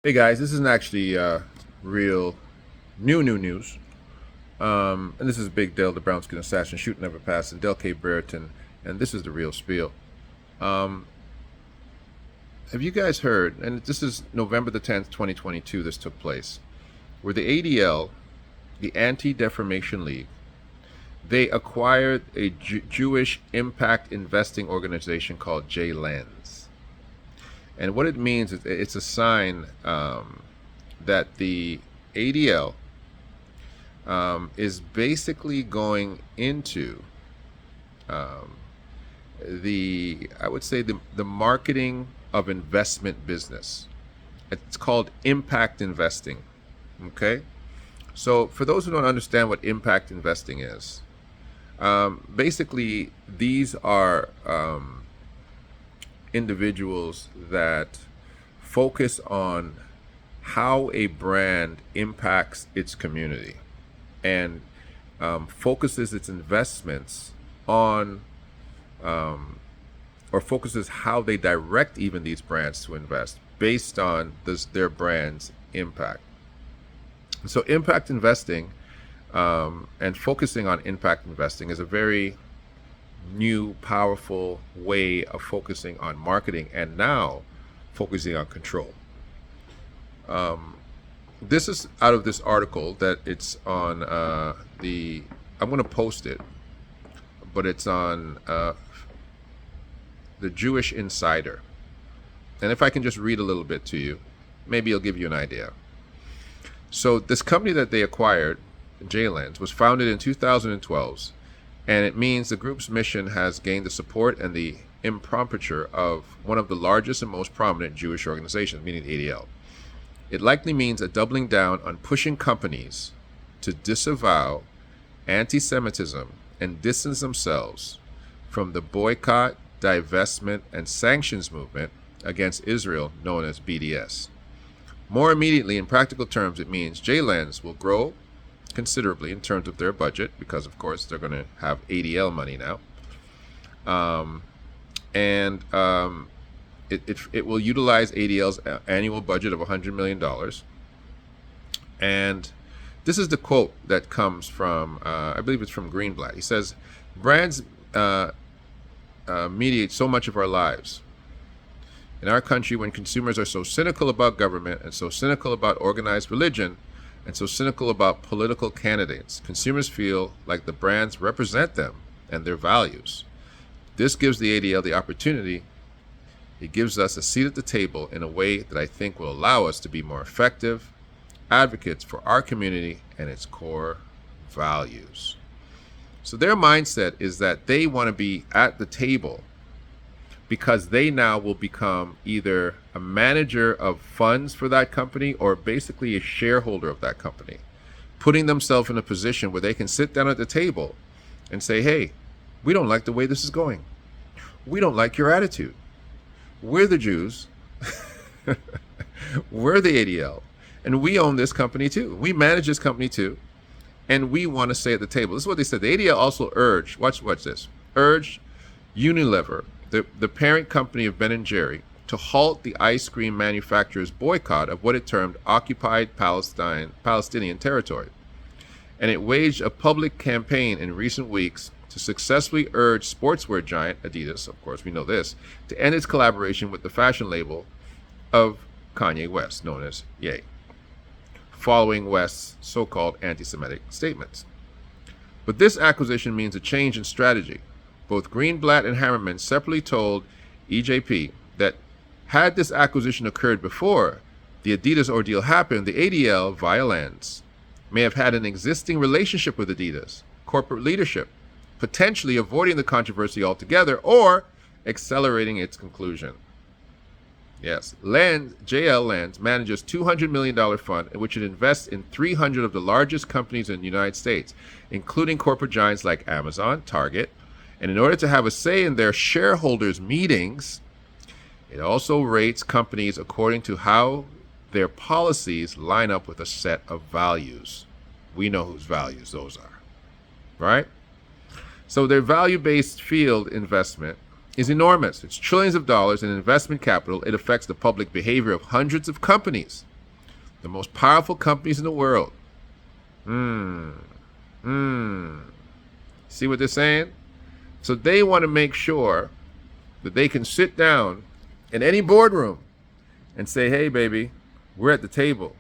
Hey guys, this isn't actually real new news. And this is Big Dale, the brown skin assassin, shooting never pass, and Del K. Brereton, and this is the real spiel. Um, have you guys heard, and this is November the 10th, 2022, this took place, where the ADL, the Anti-Defamation League, they acquired a Jewish impact investing organization called J-Lens. And what it means is it's a sign that the ADL is basically going into um, I would say, the marketing of investment business. It's called impact investing. Okay? So, for those who don't understand what impact investing is, basically, these are individuals that focus on how a brand impacts its community and focuses its investments on or focuses how they direct even these brands to invest based on their brand's impact. So impact investing and focusing on impact investing is a very new, powerful way of focusing on marketing and now focusing on control. This is out of this article that it's on I'm going to post it, but it's on the Jewish Insider. And if I can just read a little bit to you, maybe it'll give you an idea. So this company that they acquired, J-Lens, was founded in 2012, and it means the group's mission has gained the support and the imprimatur of one of the largest and most prominent Jewish organizations, meaning the ADL. It likely means a doubling down on pushing companies to disavow anti-Semitism and distance themselves from the boycott, divestment, and sanctions movement against Israel known as BDS. More immediately, in practical terms, it means J-Lens will grow considerably in terms of their budget because, of course, they're going to have ADL money now. It will utilize ADL's annual budget of $100 million. And this is the quote that comes from, I believe it's from Greenblatt. He says, brands mediate so much of our lives. In our country, when consumers are so cynical about government and so cynical about organized religion and so cynical about political candidates, consumers feel like the brands represent them and their values. This gives the ADL the opportunity. It gives us a seat at the table in a way that I think will allow us to be more effective advocates for our community and its core values. So their mindset is that they want to be at the table because they now will become either a manager of funds for that company or basically a shareholder of that company, putting themselves in a position where they can sit down at the table and say, hey, we don't like the way this is going. We don't like your attitude. We're the Jews. We're the ADL. And we own this company too. We manage this company too. And we want to stay at the table. This is what they said. The ADL also urged, watch this, urged Unilever, the parent company of Ben & Jerry, to halt the ice cream manufacturer's boycott of what it termed occupied Palestinian territory. And it waged a public campaign in recent weeks to successfully urge sportswear giant Adidas, of course we know this, to end its collaboration with the fashion label of Kanye West, known as Ye, following West's so-called anti-Semitic statements. But this acquisition means a change in strategy. Both Greenblatt and Hammerman separately told EJP that had this acquisition occurred before the Adidas ordeal happened, the ADL, via Lens, may have had an existing relationship with Adidas corporate leadership, potentially avoiding the controversy altogether or accelerating its conclusion. Yes, JL Lens manages $200 million fund in which it invests in 300 of the largest companies in the United States, including corporate giants like Amazon, Target, and in order to have a say in their shareholders' meetings, it also rates companies according to how their policies line up with a set of values. We know whose values those are, right? So their value-based field investment is enormous. It's trillions of dollars in investment capital. It affects the public behavior of hundreds of companies. The most powerful companies in the world. Hmm. Hmm. See what they're saying? So they want to make sure that they can sit down in any boardroom and say, hey, baby, we're at the table,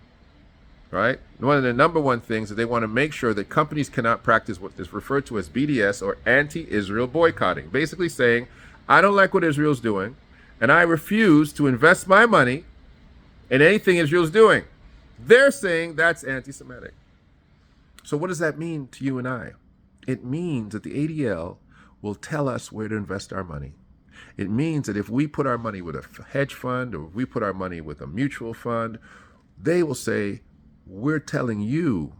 right? One of the number one things that they want to make sure that companies cannot practice what is referred to as BDS, or anti-Israel boycotting. Basically saying, I don't like what Israel's doing, and I refuse to invest my money in anything Israel's doing. They're saying that's anti-Semitic. So what does that mean to you and I? It means that the ADL will tell us where to invest our money. It means that if we put our money with a hedge fund, or if we put our money with a mutual fund, they will say, we're telling you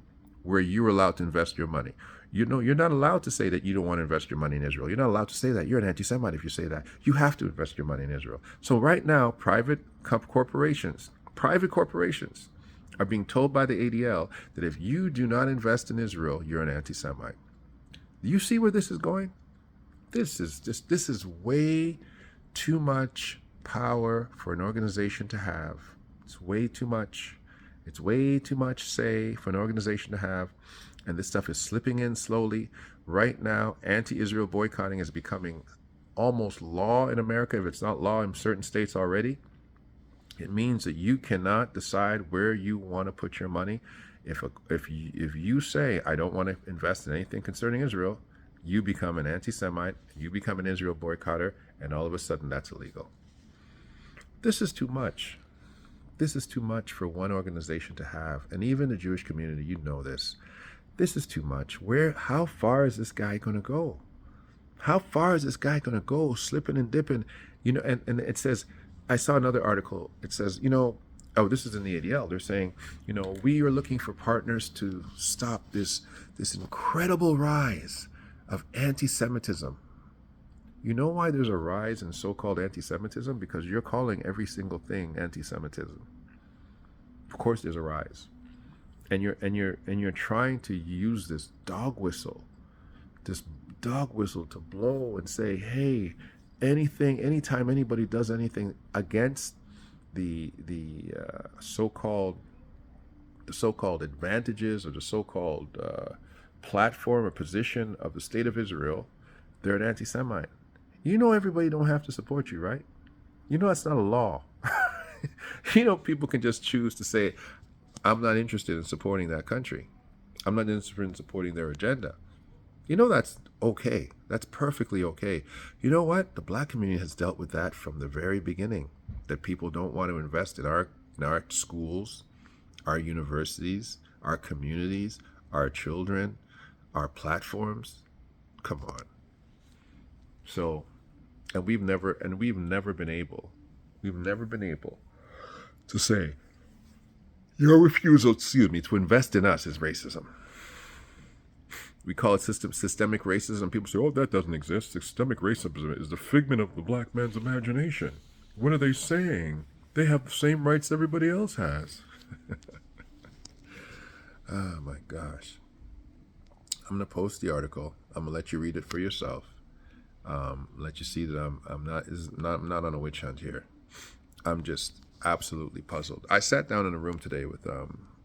where you're allowed to invest your money. You know, you're not allowed to say that you don't want to invest your money in Israel. You're not allowed to say that. You're an anti-Semite if you say that. You have to invest your money in Israel. So right now, private corporations are being told by the ADL that if you do not invest in Israel, you're an anti-Semite. Do you see where this is going? This is way too much power for an organization to have. It's way too much. It's way too much say for an organization to have. And this stuff is slipping in slowly. Right now, anti-Israel boycotting is becoming almost law in America, if it's not law in certain states already. It means that you cannot decide where you want to put your money. If you say, I don't want to invest in anything concerning Israel, you become an anti-Semite, you become an Israel boycotter, and all of a sudden that's illegal. This is too much. This is too much for one organization to have. And even the Jewish community, you know this. This is too much. How far is this guy going to go? How far is this guy going to go, slipping and dipping? You know, and it says, I saw another article. It says, this is in the ADL. They're saying, we are looking for partners to stop this incredible rise of anti-Semitism. You know why there's a rise in so-called anti-Semitism? Because you're calling every single thing anti-Semitism. Of course, there's a rise, and you're trying to use this dog whistle to blow and say, hey, anytime anybody does anything against the so-called advantages, or the so-called platform or position of the state of Israel, they're an anti-Semite. You know everybody don't have to support you, right? You know that's not a law. People can just choose to say, I'm not interested in supporting that country. I'm not interested in supporting their agenda. That's okay. That's perfectly okay. You know what? The black community has dealt with that from the very beginning, that people don't want to invest in our schools, our universities, our communities, our children, our platforms. Come on. So, and we've never been able to say your refusal, to invest in us is racism. We call it systemic racism. People say, oh, that doesn't exist. Systemic racism is the figment of the black man's imagination. What are they saying? They have the same rights everybody else has. Oh my gosh. I'm going to post the article. I'm going to let you read it for yourself. Let you see that I'm not on a witch hunt here. I'm just absolutely puzzled. I sat down in a room today with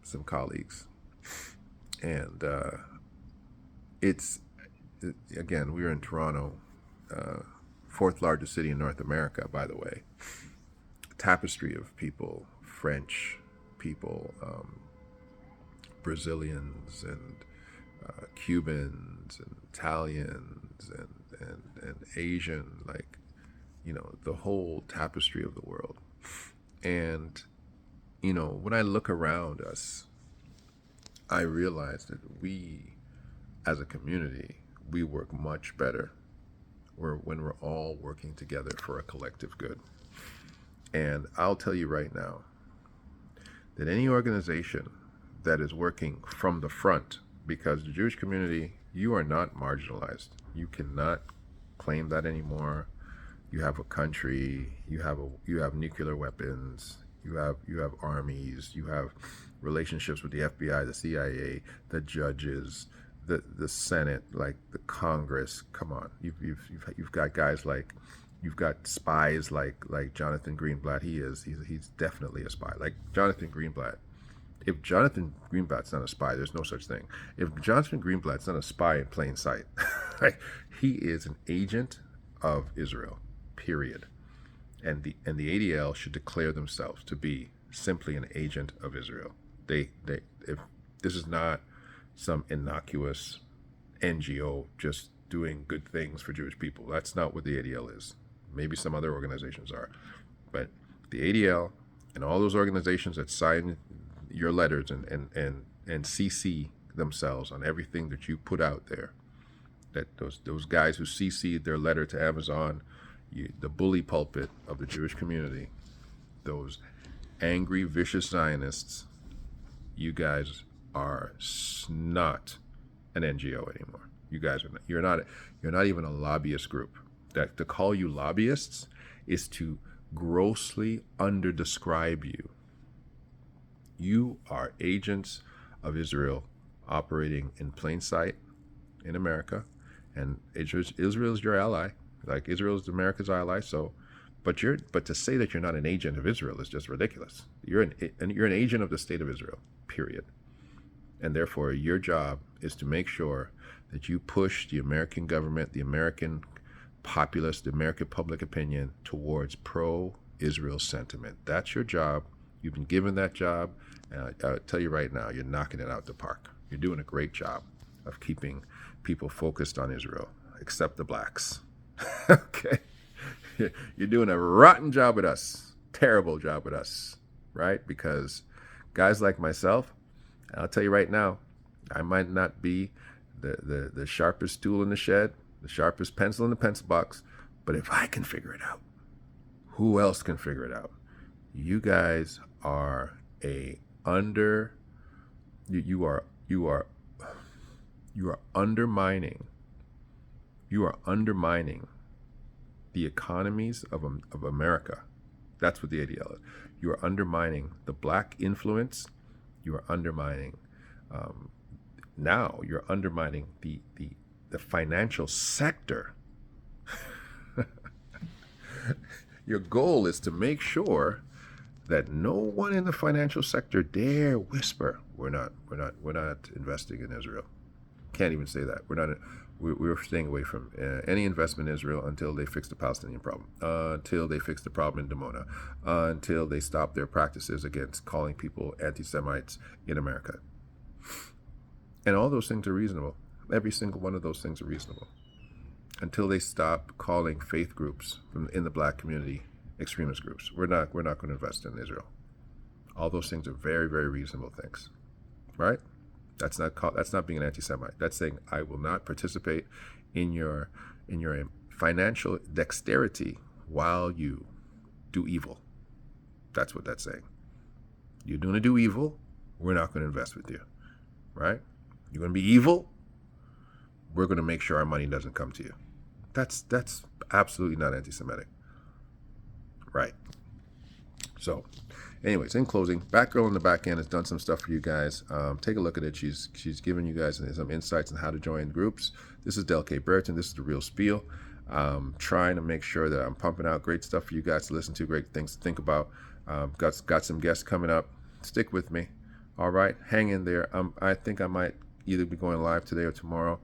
some colleagues, and again, we were in Toronto, fourth largest city in North America, by the way. Tapestry of people, French people, Brazilians, and Cubans, and Italians, and Asian, the whole tapestry of the world. And, when I look around us, I realize that we, as a community, we work much better when we're all working together for a collective good. And I'll tell you right now that any organization that is working from the front, because the Jewish community, you are not marginalized. You cannot claim that anymore. You have a country, you have nuclear weapons, you have armies, you have relationships with the FBI, the CIA, the judges, the Senate, like the Congress. Come on, you've got guys you've got spies like Jonathan Greenblatt. He's definitely a spy. Like Jonathan Greenblatt If Jonathan Greenblatt's not a spy, there's no such thing. If Jonathan Greenblatt's not a spy in plain sight, right, he is an agent of Israel, period. And the ADL should declare themselves to be simply an agent of Israel. If this is not some innocuous NGO just doing good things for Jewish people. That's not what the ADL is. Maybe some other organizations are, but the ADL and all those organizations that sign your letters and CC themselves on everything that you put out there, that those guys who CC'd their letter to Amazon, the bully pulpit of the Jewish community, those angry, vicious Zionists, you guys are not an NGO anymore. You guys are not. You're not even a lobbyist group. That to call you lobbyists is to grossly underdescribe you. You are agents of Israel operating in plain sight in America, and Israel is your ally. Like Israel is America's ally. So, but to say that you're not an agent of Israel is just ridiculous. You're an agent of the state of Israel. Period. And therefore, your job is to make sure that you push the American government, the American populace, the American public opinion towards pro-Israel sentiment. That's your job. You've been given that job. And I'll tell you right now, you're knocking it out the park. You're doing a great job of keeping people focused on Israel, except the blacks. Okay? You're doing a rotten job with us. Terrible job with us, right? Because guys like myself, I'll tell you right now, I might not be the sharpest tool in the shed, the sharpest pencil in the pencil box, but if I can figure it out, who else can figure it out? You guys are you are undermining the economies of America. That's what the ADL is. You are undermining the black influence. You are undermining, now you're undermining the financial sector. Your goal is to make sure that no one in the financial sector dare whisper, we're not investing in Israel. Can't even say that. We're staying away from any investment in Israel until they fix the Palestinian problem, until they fix the problem in Dimona, until they stop their practices against calling people anti-Semites in America. And all those things are reasonable. Every single one of those things are reasonable. Until they stop calling faith groups in the black community extremist groups. We're not going to invest in Israel. All those things are very, very reasonable things. Right? That's not being an anti-Semite. That's saying I will not participate in your financial dexterity while you do evil. That's what that's saying. You're going to do evil, we're not going to invest with you. Right? You're going to be evil, we're going to make sure our money doesn't come to you. That's absolutely not anti-Semitic. Right. So, anyways, in closing, Batgirl in the back end has done some stuff for you guys. Take a look at it. She's given you guys some insights on how to join groups. This is Del K. Brereton. This is The Real Spiel. Trying to make sure that I'm pumping out great stuff for you guys to listen to, great things to think about. Got some guests coming up. Stick with me. All right. Hang in there. I think I might either be going live today or tomorrow.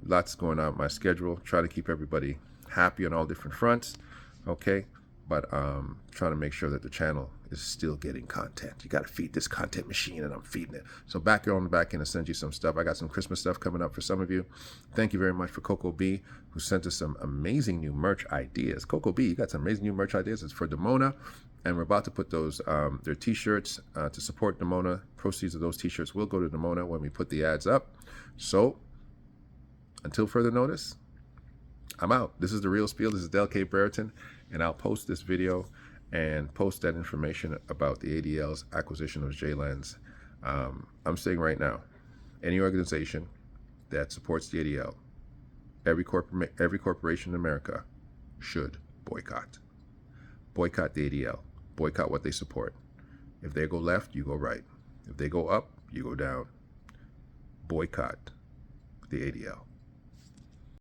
Lots going on in my schedule. Try to keep everybody happy on all different fronts. Okay. But trying to make sure that the channel is still getting content. You got to feed this content machine, and I'm feeding it. So back here on the back end to send you some stuff. I got some Christmas stuff coming up for some of you. Thank you very much for Coco B, who sent us some amazing new merch ideas. Coco B, you got some amazing new merch ideas. It's for Dimona, and we're about to put those their T-shirts to support Dimona. Proceeds of those T-shirts will go to Dimona when we put the ads up. So until further notice, I'm out. This is The Real Spiel. This is Del K. Brereton. And I'll post this video and post that information about the ADL's acquisition of JLens. I'm saying right now, any organization that supports the ADL, every corporation in America should boycott. Boycott the ADL. Boycott what they support. If they go left, you go right. If they go up, you go down. Boycott the ADL.